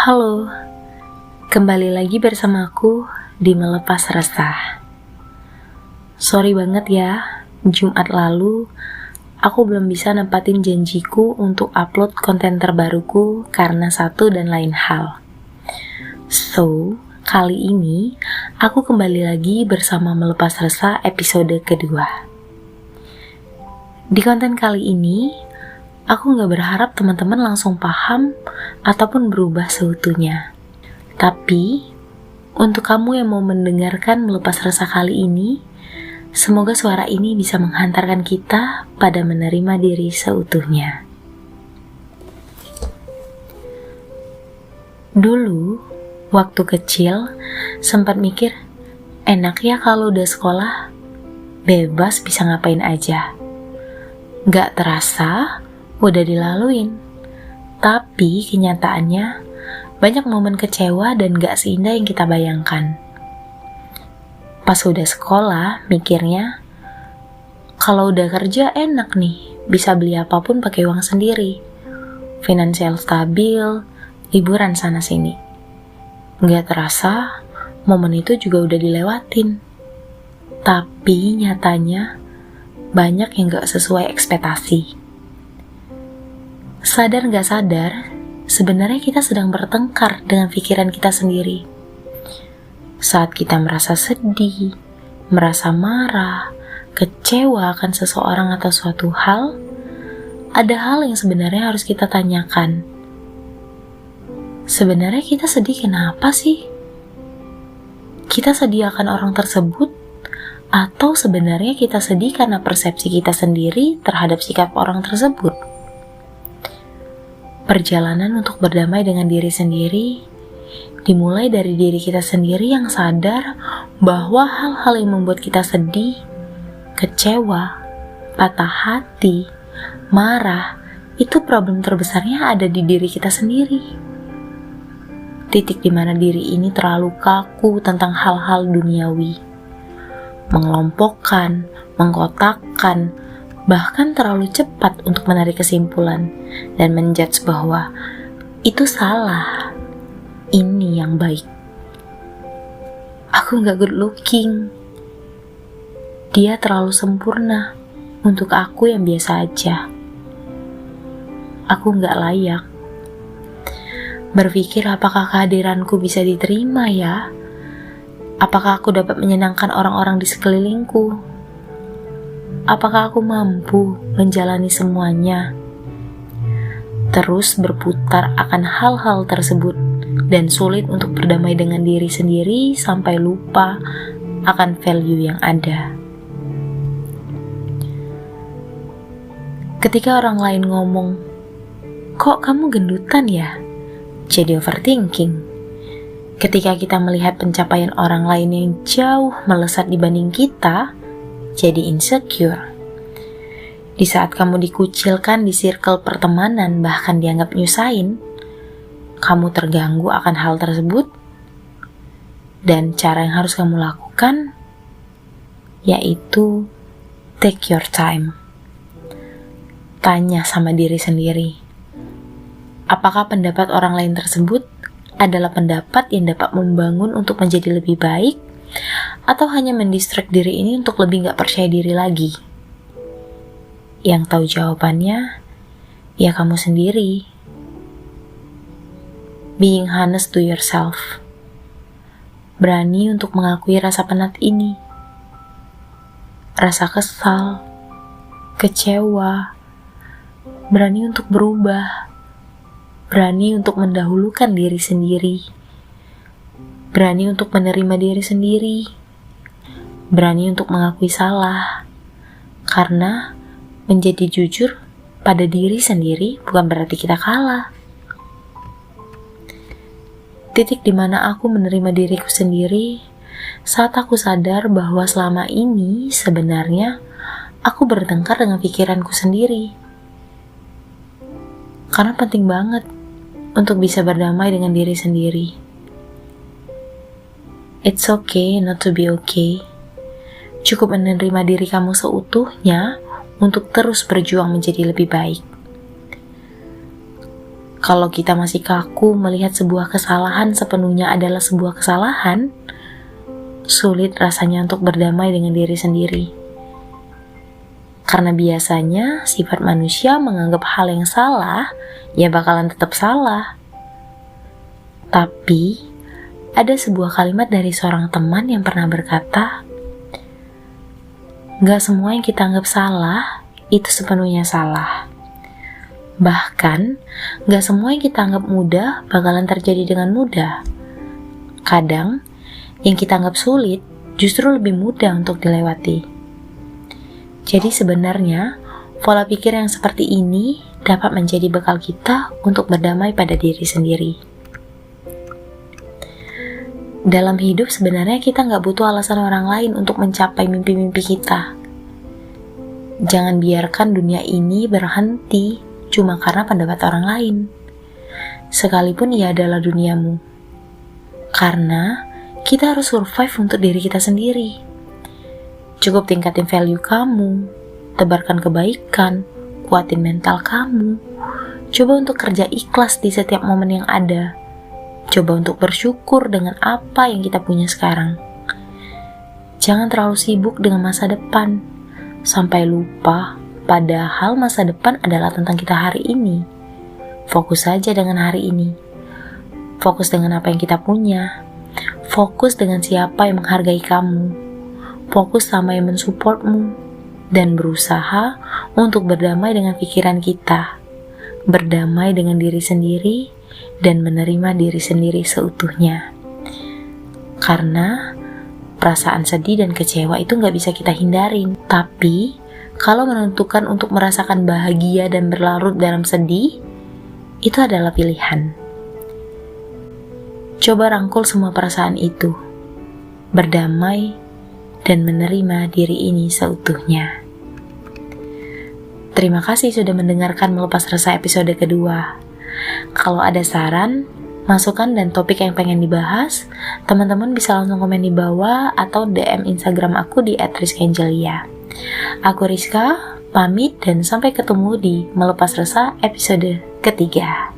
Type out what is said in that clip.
Halo, kembali lagi bersama aku di Melepas Resah. Sorry banget ya, Jumat lalu aku belum bisa nempatin janjiku untuk upload konten terbaruku karena satu dan lain hal. So, kali ini aku kembali lagi bersama Melepas Resah episode kedua. Di konten kali ini, aku gak berharap teman-teman langsung paham ataupun berubah seutuhnya. Tapi, untuk kamu yang mau mendengarkan Melepas Resah kali ini, semoga suara ini bisa menghantarkan kita pada menerima diri seutuhnya. Dulu, waktu kecil, sempat mikir, enak ya kalau udah sekolah, bebas bisa ngapain aja. Gak terasa, udah dilaluin. Tapi kenyataannya banyak momen kecewa dan gak seindah yang kita bayangkan. Pas udah sekolah mikirnya, kalau udah kerja enak nih, bisa beli apapun pakai uang sendiri, finansial stabil, liburan sana sini. Gak terasa momen itu juga udah dilewatin. Tapi nyatanya banyak yang gak sesuai ekspektasi. Sadar gak sadar, sebenarnya kita sedang bertengkar dengan pikiran kita sendiri. Saat kita merasa sedih, merasa marah, kecewa akan seseorang atau suatu hal, ada hal yang sebenarnya harus kita tanyakan. Sebenarnya kita sedih kenapa sih? Kita sedih akan orang tersebut? Atau sebenarnya kita sedih karena persepsi kita sendiri terhadap sikap orang tersebut? Perjalanan untuk berdamai dengan diri sendiri dimulai dari diri kita sendiri yang sadar bahwa hal-hal yang membuat kita sedih, kecewa, patah hati, marah, itu problem terbesarnya ada di diri kita sendiri. Titik di mana diri ini terlalu kaku tentang hal-hal duniawi, mengelompokkan, mengkotakkan, bahkan terlalu cepat untuk menarik kesimpulan dan menjudge bahwa itu salah, ini yang baik. Aku gak good looking, dia terlalu sempurna untuk aku yang biasa aja. Aku gak layak. Berpikir apakah kehadiranku bisa diterima ya? Apakah aku dapat menyenangkan orang-orang di sekelilingku? Apakah aku mampu menjalani semuanya? Terus berputar akan hal-hal tersebut dan sulit untuk berdamai dengan diri sendiri sampai lupa akan value yang ada. Ketika orang lain ngomong, "Kok kamu gendutan ya?" Jadi overthinking. Ketika kita melihat pencapaian orang lain yang jauh melesat dibanding kita, jadi insecure. Di saat kamu dikucilkan di circle pertemanan bahkan dianggap nyusahin, kamu terganggu akan hal tersebut, dan cara yang harus kamu lakukan yaitu take your time. Tanya sama diri sendiri, apakah pendapat orang lain tersebut adalah pendapat yang dapat membangun untuk menjadi lebih baik, atau hanya mendistract diri ini untuk lebih gak percaya diri lagi? Yang tahu jawabannya, ya kamu sendiri. Being honest to yourself. Berani untuk mengakui rasa penat ini. Rasa kesal, kecewa. Berani untuk berubah. Berani untuk mendahulukan diri sendiri. Berani untuk menerima diri sendiri. Berani untuk mengakui salah. Karena menjadi jujur pada diri sendiri bukan berarti kita kalah. Titik di mana aku menerima diriku sendiri saat aku sadar bahwa selama ini sebenarnya aku bertengkar dengan pikiranku sendiri. Karena penting banget untuk bisa berdamai dengan diri sendiri. It's okay not to be okay. Cukup menerima diri kamu seutuhnya untuk terus berjuang menjadi lebih baik. Kalau kita masih kaku melihat sebuah kesalahan sepenuhnya adalah sebuah kesalahan, sulit rasanya untuk berdamai dengan diri sendiri. Karena biasanya sifat manusia menganggap hal yang salah, ya bakalan tetap salah. Tapi, ada sebuah kalimat dari seorang teman yang pernah berkata, "Gak semua yang kita anggap salah, itu sepenuhnya salah. Bahkan, gak semua yang kita anggap mudah bakalan terjadi dengan mudah. Kadang, yang kita anggap sulit justru lebih mudah untuk dilewati." Jadi sebenarnya, pola pikir yang seperti ini dapat menjadi bekal kita untuk berdamai pada diri sendiri. Dalam hidup sebenarnya kita gak butuh alasan orang lain untuk mencapai mimpi-mimpi kita. Jangan biarkan dunia ini berhenti cuma karena pendapat orang lain, sekalipun ia adalah duniamu. Karena kita harus survive untuk diri kita sendiri. Cukup tingkatin value kamu, tebarkan kebaikan, kuatin mental kamu. Coba untuk kerja ikhlas di setiap momen yang ada. Coba untuk bersyukur dengan apa yang kita punya sekarang. Jangan terlalu sibuk dengan masa depan, sampai lupa padahal masa depan adalah tentang kita hari ini. Fokus saja dengan hari ini. Fokus dengan apa yang kita punya. Fokus dengan siapa yang menghargai kamu. Fokus sama yang mensupportmu. Dan berusaha untuk berdamai dengan pikiran kita. Berdamai dengan diri sendiri dan menerima diri sendiri seutuhnya. Karena perasaan sedih dan kecewa itu gak bisa kita hindarin. Tapi kalau menentukan untuk merasakan bahagia dan berlarut dalam sedih, itu adalah pilihan. Coba rangkul semua perasaan itu, berdamai, dan menerima diri ini seutuhnya. Terima kasih sudah mendengarkan Melepas Resah episode kedua. Kalau ada saran, masukan, dan topik yang pengen dibahas, teman-teman bisa langsung komen di bawah atau DM Instagram aku di @rizkyangelia. Aku Rizka, pamit dan sampai ketemu di Melepas Resah episode ketiga.